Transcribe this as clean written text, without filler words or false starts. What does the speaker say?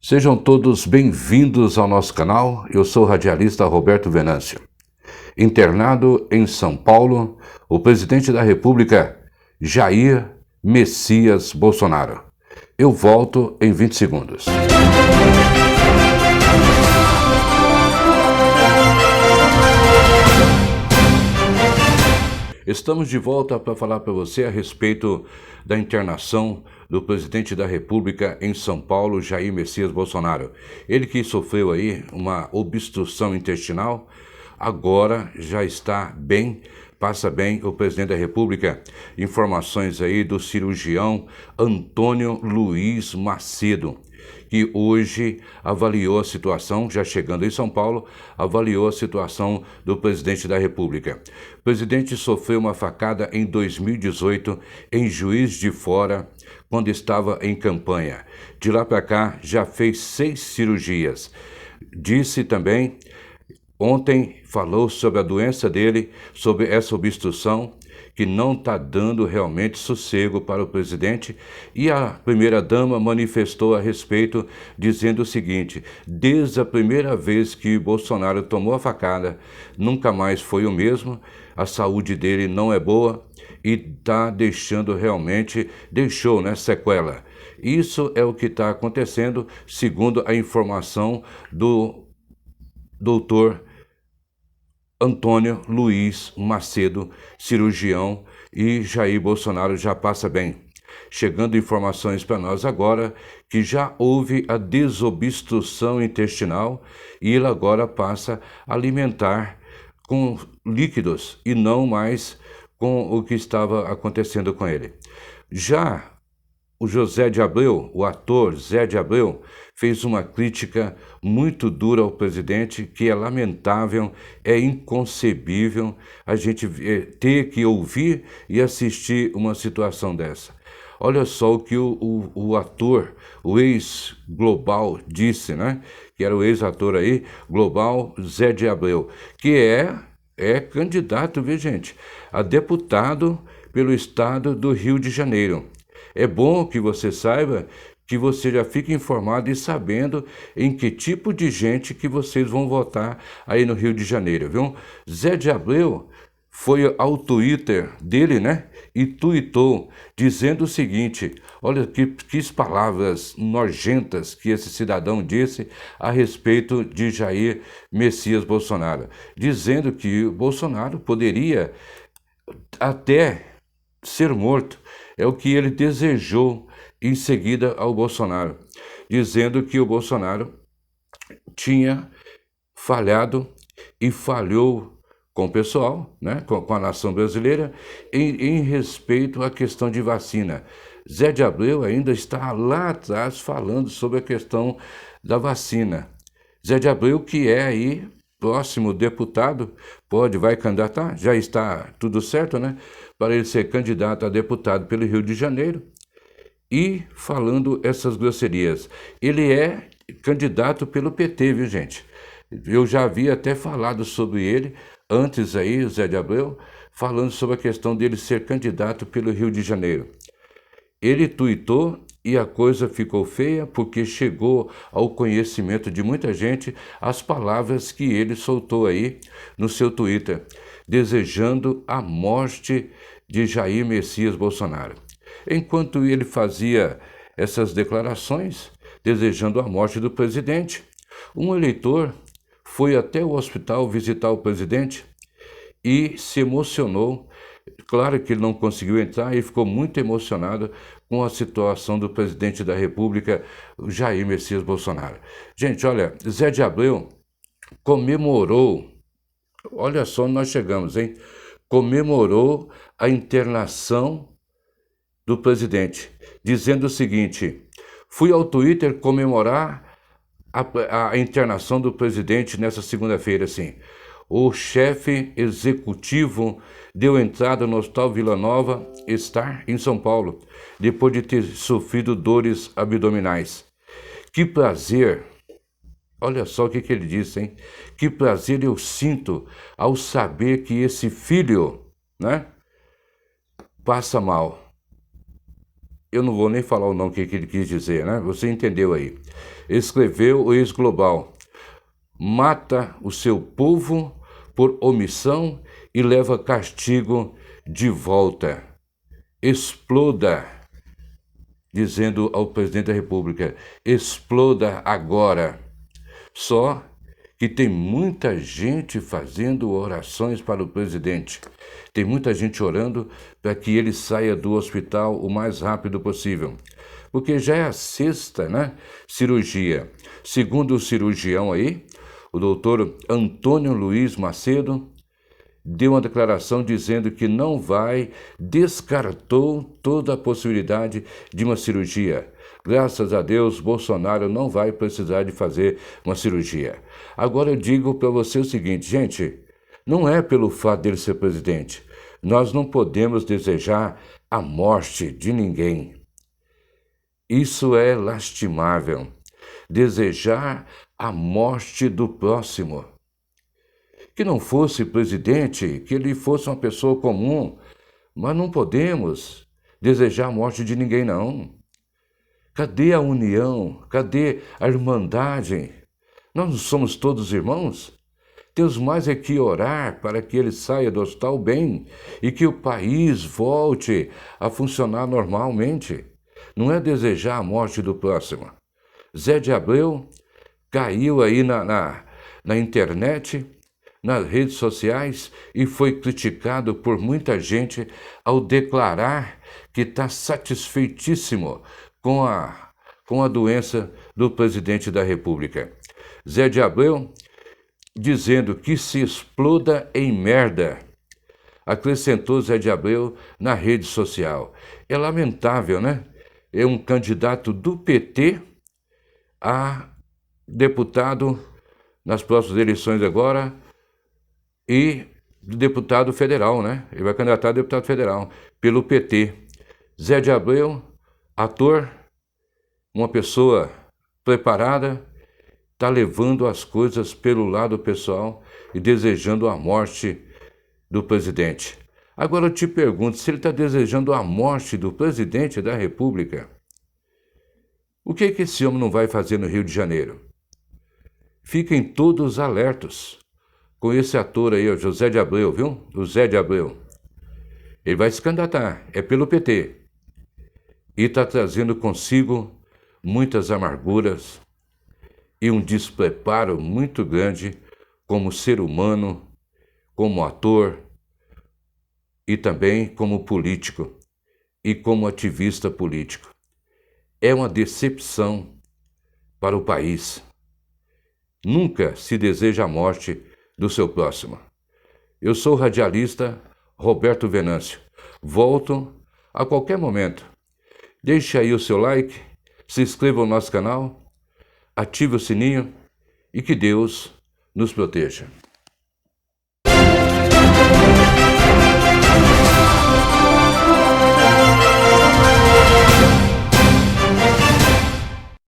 Sejam todos bem-vindos ao nosso canal. Eu sou o radialista Roberto Venâncio. Internado em São Paulo, o presidente da República, Jair Messias Bolsonaro. Eu volto em 20 segundos. Estamos de volta para falar para você a respeito da internação do presidente da República em São Paulo, Jair Messias Bolsonaro. Ele que sofreu aí uma obstrução intestinal, agora já está bem, passa bem o presidente da República. Informações aí do cirurgião Antônio Luiz Macedo, que hoje avaliou a situação, já chegando em São Paulo, avaliou a situação do presidente da República. O presidente sofreu uma facada em 2018 em Juiz de Fora, quando estava em campanha. De lá para cá, já fez 6 cirurgias. Disse também, ontem falou sobre a doença dele, sobre essa obstrução, que não está dando realmente sossego para o presidente, e a primeira-dama manifestou a respeito, dizendo o seguinte: desde a primeira vez que Bolsonaro tomou a facada, nunca mais foi o mesmo, a saúde dele não é boa e está deixando realmente, deixou, né, sequela. Isso é o que está acontecendo, segundo a informação do doutor Antônio Luiz Macedo, cirurgião, e Jair Bolsonaro já passa bem. Chegando informações para nós agora que já houve a desobstrução intestinal e ele agora passa a alimentar com líquidos e não mais com o que estava acontecendo com ele. Já o José de Abreu, o ator Zé de Abreu, fez uma crítica muito dura ao presidente, que é lamentável, é inconcebível a gente ter que ouvir e assistir uma situação dessa. Olha só o que o ator, o ex-global disse, né? Que era o ex-ator aí, global Zé de Abreu, que é candidato, viu, gente, a deputado pelo estado do Rio de Janeiro. É bom que você saiba, que você já fique informado e sabendo em que tipo de gente que vocês vão votar aí no Rio de Janeiro, viu? Zé de Abreu foi ao Twitter dele, né? E tuitou dizendo o seguinte: olha que palavras nojentas que esse cidadão disse a respeito de Jair Messias Bolsonaro, dizendo que o Bolsonaro poderia até ser morto. É o que ele desejou em seguida ao Bolsonaro, dizendo que o Bolsonaro tinha falhado e falhou com o pessoal, né, com a nação brasileira, em respeito à questão de vacina. Zé de Abreu ainda está lá atrás falando sobre a questão da vacina. Zé de Abreu, que é aí próximo deputado, vai candidatar, já está tudo certo, né? Para ele ser candidato a deputado pelo Rio de Janeiro, e falando essas grosserias. Ele é candidato pelo PT, viu, gente? Eu já havia até falado sobre ele, antes aí, o Zé de Abreu, falando sobre a questão dele ser candidato pelo Rio de Janeiro. Ele tuitou e a coisa ficou feia, porque chegou ao conhecimento de muita gente as palavras que ele soltou aí no seu Twitter, desejando a morte de Jair Messias Bolsonaro. Enquanto ele fazia essas declarações, desejando a morte do presidente, um eleitor foi até o hospital visitar o presidente e se emocionou. Claro que ele não conseguiu entrar e ficou muito emocionado com a situação do presidente da República, Jair Messias Bolsonaro. Gente, olha, Zé de Abreu comemorou, olha só onde nós chegamos, hein? Comemorou a internação do presidente, dizendo o seguinte: fui ao Twitter comemorar a internação do presidente nessa segunda-feira, assim. O chefe executivo deu entrada no Hospital Vila Nova, está em São Paulo, depois de ter sofrido dores abdominais. Que prazer, olha só o que ele disse, hein? Que prazer eu sinto ao saber que esse filho, né, passa mal. eu não vou nem falar o nome que ele quis dizer, né? Você entendeu aí. Escreveu o ex-global: mata o seu povo por omissão e leva castigo de volta. Exploda, dizendo ao presidente da República, exploda agora. Só que tem muita gente fazendo orações para o presidente. Tem muita gente orando para que ele saia do hospital o mais rápido possível. Porque já é a sexta, né, cirurgia. Segundo o cirurgião aí, o doutor Antônio Luiz Macedo, deu uma declaração dizendo que não vai, descartou toda a possibilidade de uma cirurgia. Graças a Deus, Bolsonaro não vai precisar de fazer uma cirurgia. Agora eu digo para você o seguinte, gente, não é pelo fato dele ser presidente. Nós não podemos desejar a morte de ninguém. Isso é lastimável. Desejar a morte do próximo. Que não fosse presidente, que ele fosse uma pessoa comum, mas não podemos desejar a morte de ninguém, não. Cadê a união? Cadê a irmandade? Nós não somos todos irmãos? Temos mais é que orar para que ele saia do hospital bem e que o país volte a funcionar normalmente. Não é desejar a morte do próximo. Zé de Abreu caiu aí na internet, nas redes sociais, e foi criticado por muita gente ao declarar que está satisfeitíssimo com a doença do presidente da República. Zé de Abreu dizendo que se exploda em merda, acrescentou Zé de Abreu na rede social. É lamentável, né? É um candidato do PT a deputado nas próximas eleições agora e deputado federal, né? Ele vai candidatar a deputado federal pelo PT. Zé de Abreu, ator, uma pessoa preparada, está levando as coisas pelo lado pessoal e desejando a morte do presidente. Agora eu te pergunto, se ele está desejando a morte do presidente da República, o que esse homem não vai fazer no Rio de Janeiro? Fiquem todos alertos com esse ator aí, o José de Abreu, viu? O Zé de Abreu. Ele vai se candidatar, é pelo PT. E está trazendo consigo muitas amarguras e um despreparo muito grande como ser humano, como ator e também como político e como ativista político. É uma decepção para o país. Nunca se deseja a morte do seu próximo. Eu sou o radialista Roberto Venâncio. Volto a qualquer momento. Deixe aí o seu like, se inscreva no nosso canal, ative o sininho e que Deus nos proteja.